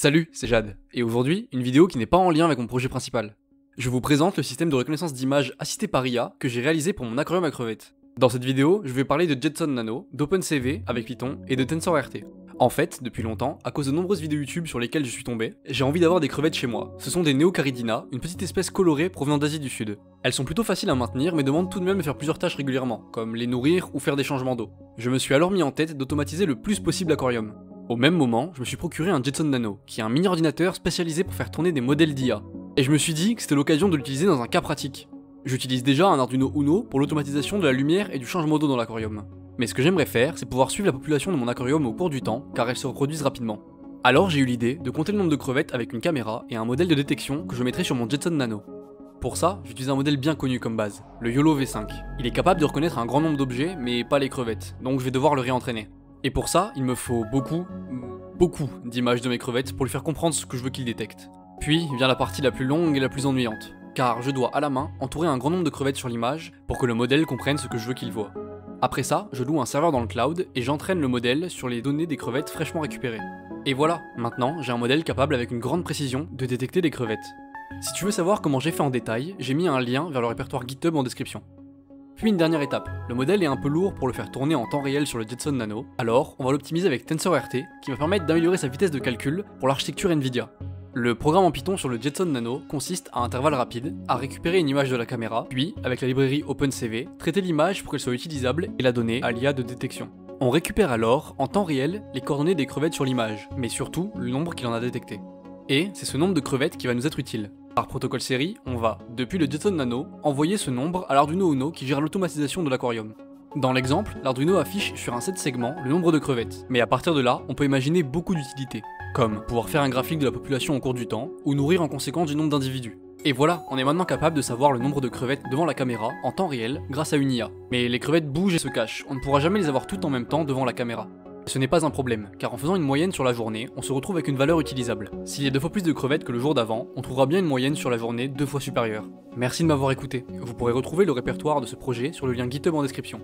Salut, c'est Jade, et aujourd'hui, une vidéo qui n'est pas en lien avec mon projet principal. Je vous présente le système de reconnaissance d'images assisté par IA que j'ai réalisé pour mon aquarium à crevettes. Dans cette vidéo, je vais parler de Jetson Nano, d'OpenCV avec Python et de TensorRT. En fait, depuis longtemps, à cause de nombreuses vidéos YouTube sur lesquelles je suis tombé, j'ai envie d'avoir des crevettes chez moi. Ce sont des Neocaridina, une petite espèce colorée provenant d'Asie du Sud. Elles sont plutôt faciles à maintenir mais demandent tout de même de faire plusieurs tâches régulièrement, comme les nourrir ou faire des changements d'eau. Je me suis alors mis en tête d'automatiser le plus possible l'aquarium. Au même moment, je me suis procuré un Jetson Nano, qui est un mini ordinateur spécialisé pour faire tourner des modèles d'IA. Et je me suis dit que c'était l'occasion de l'utiliser dans un cas pratique. J'utilise déjà un Arduino Uno pour l'automatisation de la lumière et du changement d'eau dans l'aquarium. Mais ce que j'aimerais faire, c'est pouvoir suivre la population de mon aquarium au cours du temps, car elles se reproduisent rapidement. Alors j'ai eu l'idée de compter le nombre de crevettes avec une caméra et un modèle de détection que je mettrai sur mon Jetson Nano. Pour ça, j'utilise un modèle bien connu comme base, le YOLO V5. Il est capable de reconnaître un grand nombre d'objets, mais pas les crevettes, donc je vais devoir le réentraîner. Et pour ça, il me faut beaucoup d'images de mes crevettes pour lui faire comprendre ce que je veux qu'il détecte. Puis vient la partie la plus longue et la plus ennuyante, car je dois à la main entourer un grand nombre de crevettes sur l'image pour que le modèle comprenne ce que je veux qu'il voit. Après ça, je loue un serveur dans le cloud et j'entraîne le modèle sur les données des crevettes fraîchement récupérées. Et voilà, maintenant j'ai un modèle capable avec une grande précision de détecter les crevettes. Si tu veux savoir comment j'ai fait en détail, j'ai mis un lien vers le répertoire GitHub en description. Puis une dernière étape, le modèle est un peu lourd pour le faire tourner en temps réel sur le Jetson Nano, alors on va l'optimiser avec TensorRT qui va permettre d'améliorer sa vitesse de calcul pour l'architecture Nvidia. Le programme en Python sur le Jetson Nano consiste à intervalles rapides à récupérer une image de la caméra, puis, avec la librairie OpenCV, traiter l'image pour qu'elle soit utilisable et la donner à l'IA de détection. On récupère alors, en temps réel, les coordonnées des crevettes sur l'image, mais surtout le nombre qu'il en a détecté. Et c'est ce nombre de crevettes qui va nous être utile. Par protocole série, on va, depuis le Jetson Nano, envoyer ce nombre à l'Arduino Uno qui gère l'automatisation de l'aquarium. Dans l'exemple, l'Arduino affiche sur un set segment le nombre de crevettes, mais à partir de là, on peut imaginer beaucoup d'utilités, comme pouvoir faire un graphique de la population au cours du temps, ou nourrir en conséquence du nombre d'individus. Et voilà, on est maintenant capable de savoir le nombre de crevettes devant la caméra, en temps réel, grâce à une IA. Mais les crevettes bougent et se cachent, on ne pourra jamais les avoir toutes en même temps devant la caméra. Ce n'est pas un problème, car en faisant une moyenne sur la journée, on se retrouve avec une valeur utilisable. S'il y a 2 fois plus de crevettes que le jour d'avant, on trouvera bien une moyenne sur la journée 2 fois supérieure. Merci de m'avoir écouté. Vous pourrez retrouver le répertoire de ce projet sur le lien GitHub en description.